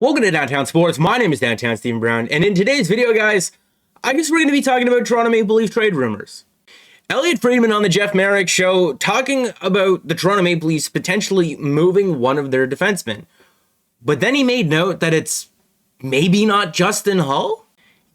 Welcome to Downtown Sports. My name is Downtown Stephen Brown, and in today's video, guys, I guess we're going to be talking about Toronto Maple Leaf trade rumors. Elliot Friedman on the Jeff Marek show talking about the Toronto Maple Leafs potentially moving one of their defensemen. But then he made note that it's maybe not Justin Holl.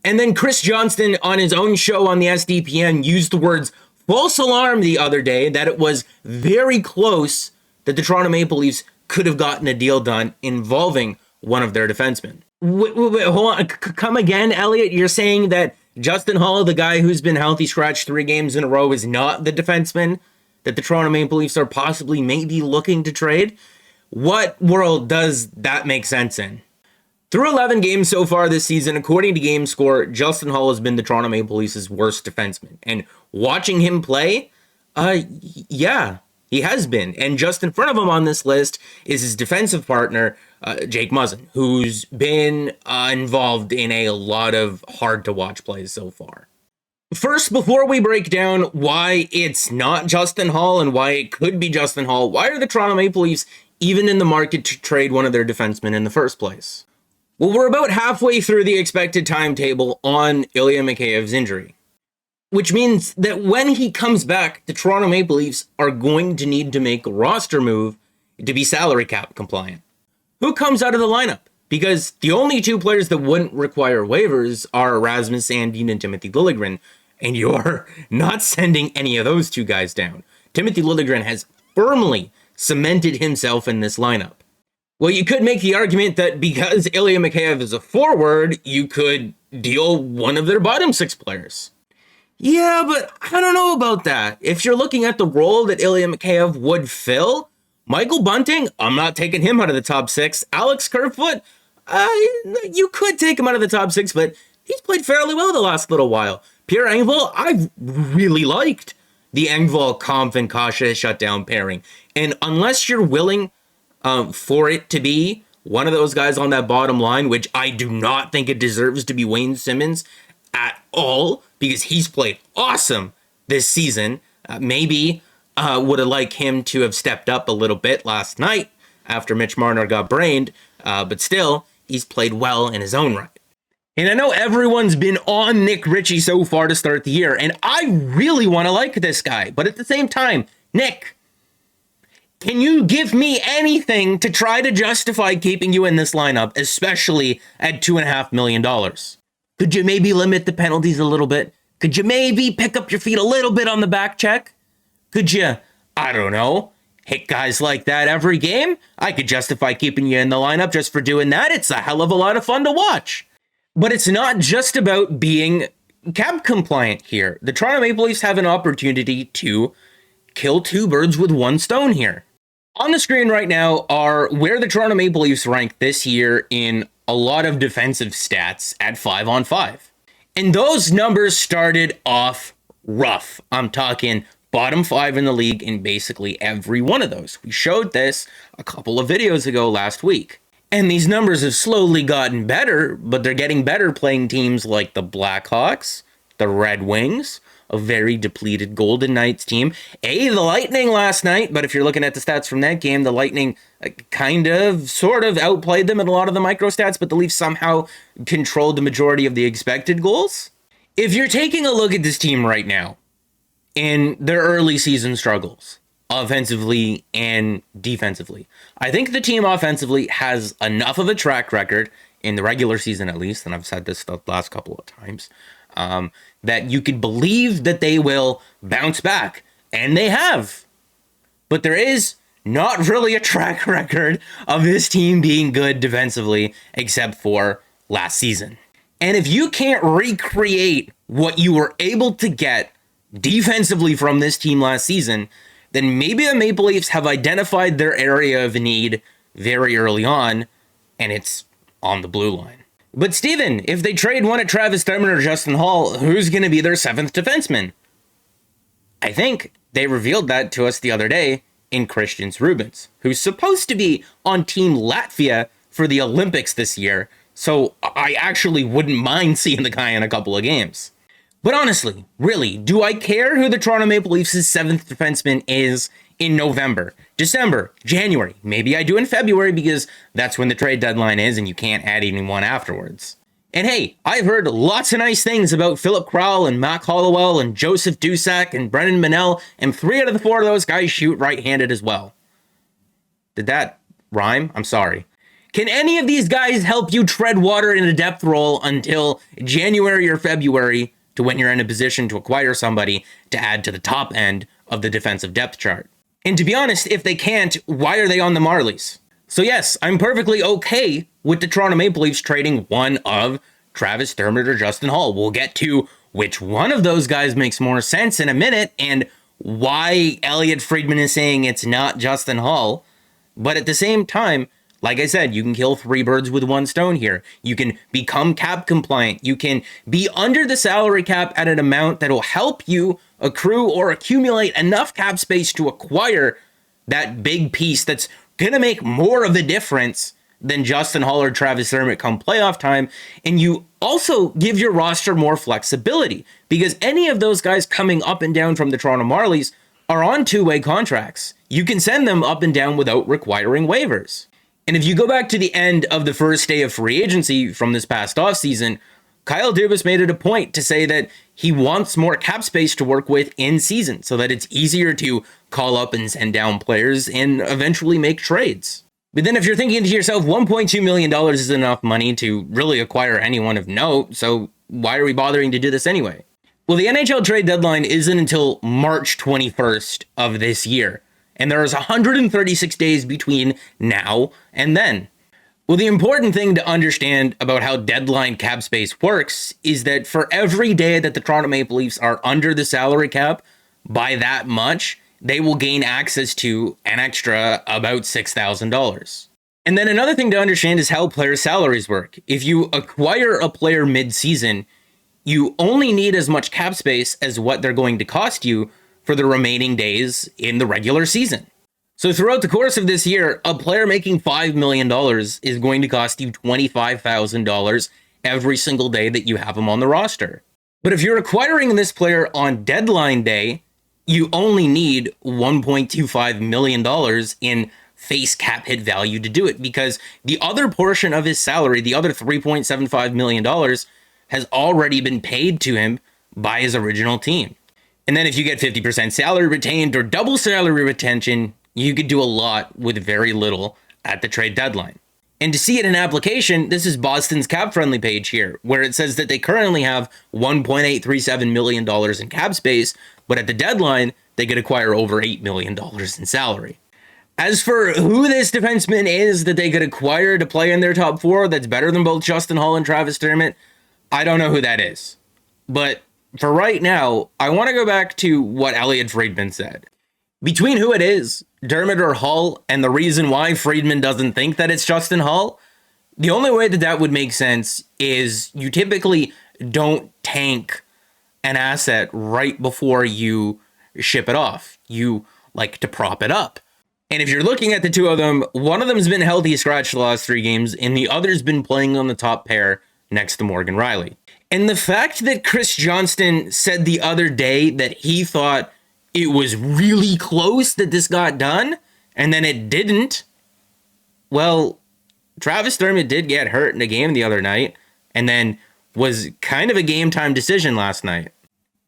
And then Chris Johnston on his own show on the SDPN used the words false alarm the other day that it was very close that the Toronto Maple Leafs could have gotten a deal done involving one of their defensemen. Wait, hold on. Come again, Elliot? You're saying that Justin Holl, the guy who's been healthy scratched 3 games in a row, is not the defenseman that the Toronto Maple Leafs are possibly maybe looking to trade? What world does that make sense in? Through 11 games so far this season, according to GameScore, Justin Holl has been the Toronto Maple Leafs' worst defenseman. And watching him play, yeah, he has been. And just in front of him on this list is his defensive partner, Jake Muzzin, who's been involved in a lot of hard-to-watch plays so far. First, before we break down why it's not Justin Holl and why it could be Justin Holl, why are the Toronto Maple Leafs even in the market to trade one of their defensemen in the first place? Well, we're about halfway through the expected timetable on Ilya Mikheyev's injury, which means that when he comes back, the Toronto Maple Leafs are going to need to make a roster move to be salary cap compliant. Who comes out of the lineup? Because the only 2 players that wouldn't require waivers are Rasmus Sandin and Timothy Liljegren, and you're not sending any of those 2 guys down. Timothy Liljegren has firmly cemented himself in this lineup. Well, you could make the argument that because Ilya Mikheyev is a forward, you could deal one of their bottom 6 players. Yeah, but I don't know about that. If you're looking at the role that Ilya Mikheyev would fill, Michael Bunting, I'm not taking him out of the top 6. Alex Kerfoot, you could take him out of the top 6, but he's played fairly well the last little while. Pierre Engvall, I've really liked the Engvall-Kampf and Kasha shutdown pairing. And unless you're willing for it to be one of those guys on that bottom line, which I do not think it deserves to be Wayne Simmons at all, because he's played awesome this season. Maybe would have liked him to have stepped up a little bit last night after Mitch Marner got brained, but still, he's played well in his own right. And I know everyone's been on Nick Ritchie so far to start the year, and I really want to like this guy, but at the same time, Nick, can you give me anything to try to justify keeping you in this lineup, especially at $2.5 million? Could you maybe limit the penalties a little bit? Could you maybe pick up your feet a little bit on the back check? Could you, I don't know, hit guys like that every game? I could justify keeping you in the lineup just for doing that. It's a hell of a lot of fun to watch. But it's not just about being cap compliant here. The Toronto Maple Leafs have an opportunity to kill 2 birds with 1 stone here. On the screen right now are where the Toronto Maple Leafs rank this year in a lot of defensive stats at 5-on-5. And those numbers started off rough. I'm talking bottom 5 in the league in basically every one of those. We showed this a couple of videos ago last week. And these numbers have slowly gotten better, but they're getting better playing teams like the Blackhawks, the Red Wings, a very depleted Golden Knights team. The Lightning last night, but if you're looking at the stats from that game, the Lightning sort of outplayed them in a lot of the micro stats, but the Leafs somehow controlled the majority of the expected goals. If you're taking a look at this team right now, in their early season struggles, offensively and defensively, I think the team offensively has enough of a track record, in the regular season at least, and I've said this the last couple of times, that you could believe that they will bounce back, and they have. But there is not really a track record of this team being good defensively, except for last season. And if you can't recreate what you were able to get defensively from this team last season, then maybe the Maple Leafs have identified their area of need very early on, and it's on the blue line. But Steven, if they trade one at Travis Dermott or Justin Holl, who's going to be their 7th defenseman? I think they revealed that to us the other day in Christian Rubins, who's supposed to be on Team Latvia for the Olympics this year, so I actually wouldn't mind seeing the guy in a couple of games. But honestly, really, do I care who the Toronto Maple Leafs' 7th defenseman is in November? December, January, maybe I do in February because that's when the trade deadline is and you can't add anyone afterwards. And hey, I've heard lots of nice things about Philip Crowell and Mac Hollowell and Joseph Dusak and Brennan Manel, and 3 out of the 4 of those guys shoot right-handed as well. Did that rhyme? I'm sorry. Can any of these guys help you tread water in a depth role until January or February to when you're in a position to acquire somebody to add to the top end of the defensive depth chart? And to be honest, if they can't, why are they on the Marlies? So yes, I'm perfectly okay with the Toronto Maple Leafs trading one of Travis Dermott or Justin Holl. We'll get to which one of those guys makes more sense in a minute and why Elliotte Friedman is saying it's not Justin Holl. But at the same time, like I said, you can kill 3 birds with 1 stone here. You can become cap compliant. You can be under the salary cap at an amount that will help you accrue or accumulate enough cap space to acquire that big piece that's going to make more of a difference than Justin Holl or Travis Dermott come playoff time. And you also give your roster more flexibility because any of those guys coming up and down from the Toronto Marlies are on 2-way contracts. You can send them up and down without requiring waivers. And if you go back to the end of the first day of free agency from this past offseason, Kyle Dubas made it a point to say that he wants more cap space to work with in season so that it's easier to call up and send down players and eventually make trades. But then if you're thinking to yourself, $1.2 million is enough money to really acquire anyone of note, so why are we bothering to do this anyway? Well, the NHL trade deadline isn't until March 21st of this year, and there is 136 days between now and then. Well, the important thing to understand about how deadline cap space works is that for every day that the Toronto Maple Leafs are under the salary cap by that much, they will gain access to an extra about $6,000. And then another thing to understand is how player salaries work. If you acquire a player mid-season, you only need as much cap space as what they're going to cost you for the remaining days in the regular season. So throughout the course of this year, a player making $5 million is going to cost you $25,000 every single day that you have him on the roster. But if you're acquiring this player on deadline day, you only need $1.25 million in face cap hit value to do it because the other portion of his salary, the other $3.75 million, has already been paid to him by his original team. And then if you get 50% salary retained or double salary retention, you could do a lot with very little at the trade deadline. And to see it in application, this is Boston's cap-friendly page here, where it says that they currently have $1.837 million in cap space, but at the deadline, they could acquire over $8 million in salary. As for who this defenseman is that they could acquire to play in their top 4 that's better than both Justin Holl and Travis Dermott, I don't know who that is. But for right now, I want to go back to what Elliotte Friedman said. Between who it is, Dermott or Holl, and the reason why Friedman doesn't think that it's Justin Holl, the only way that that would make sense is you typically don't tank an asset right before you ship it off. You like to prop it up. And if you're looking at the two of them, one of them has been healthy scratch the last 3 games, and the other's been playing on the top pair next to Morgan Riley. And the fact that Chris Johnston said the other day that he thought it was really close that this got done, and then it didn't. Well, Travis Dermott did get hurt in a game the other night, and then was kind of a game-time decision last night.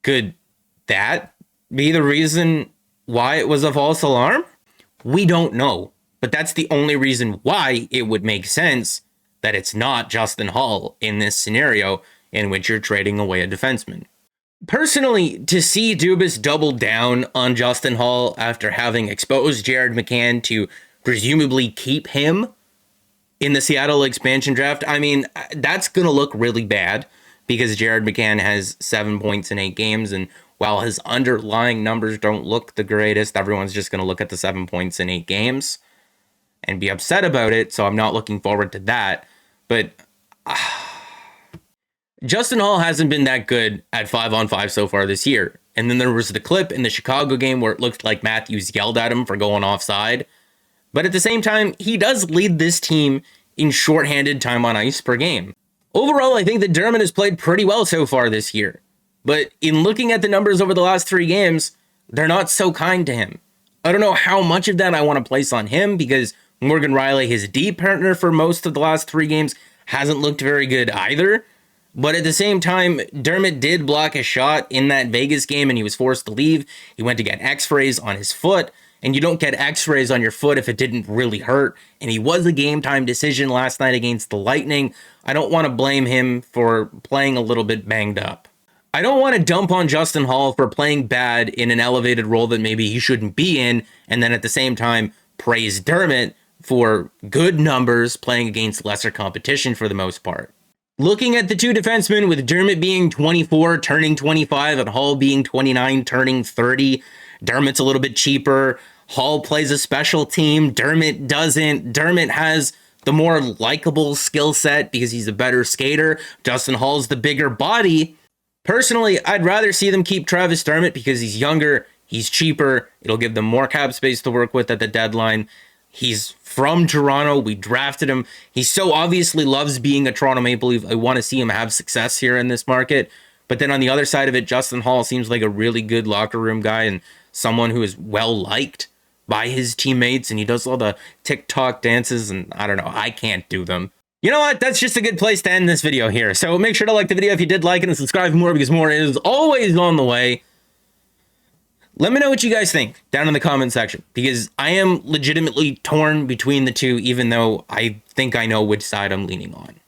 Could that be the reason why it was a false alarm? We don't know, but that's the only reason why it would make sense that it's not Justin Holl in this scenario in which you're trading away a defenseman. Personally, to see Dubas double down on Justin Holl after having exposed Jared McCann to presumably keep him in the Seattle expansion draft, I mean, that's going to look really bad because Jared McCann has 7 points in 8 games, and while his underlying numbers don't look the greatest, everyone's just going to look at the 7 points in 8 games and be upset about it, so I'm not looking forward to that. But Justin Holl hasn't been that good at 5-on-5 so far this year. And then there was the clip in the Chicago game where it looked like Matthews yelled at him for going offside. But at the same time, he does lead this team in shorthanded time on ice per game. Overall, I think that Dermott has played pretty well so far this year. But in looking at the numbers over the last 3 games, they're not so kind to him. I don't know how much of that I want to place on him because Morgan Riley, his D partner for most of the last 3 games, hasn't looked very good either. But at the same time, Dermott did block a shot in that Vegas game and he was forced to leave. He went to get x-rays on his foot, and you don't get x-rays on your foot if it didn't really hurt. And he was a game time decision last night against the Lightning. I don't want to blame him for playing a little bit banged up. I don't want to dump on Justin Holl for playing bad in an elevated role that maybe he shouldn't be in, and then at the same time praise Dermott for good numbers playing against lesser competition for the most part. Looking at the 2 defensemen, with Dermott being 24, turning 25, and Holl being 29, turning 30, Dermott's a little bit cheaper. Holl plays a special team. Dermott doesn't. Dermott has the more likable skill set because he's a better skater. Justin Holl's the bigger body. Personally, I'd rather see them keep Travis Dermott because he's younger, he's cheaper, it'll give them more cap space to work with at the deadline. He's from Toronto. We drafted him. He so obviously loves being a Toronto Maple Leaf. I want to see him have success here in this market. But then on the other side of it, Justin Holl seems like a really good locker room guy and someone who is well liked by his teammates. And he does all the TikTok dances. And I don't know, I can't do them. You know what? That's just a good place to end this video here. So make sure to like the video if you did like it and subscribe for more because more is always on the way. Let me know what you guys think down in the comment section because I am legitimately torn between the two, even though I think I know which side I'm leaning on.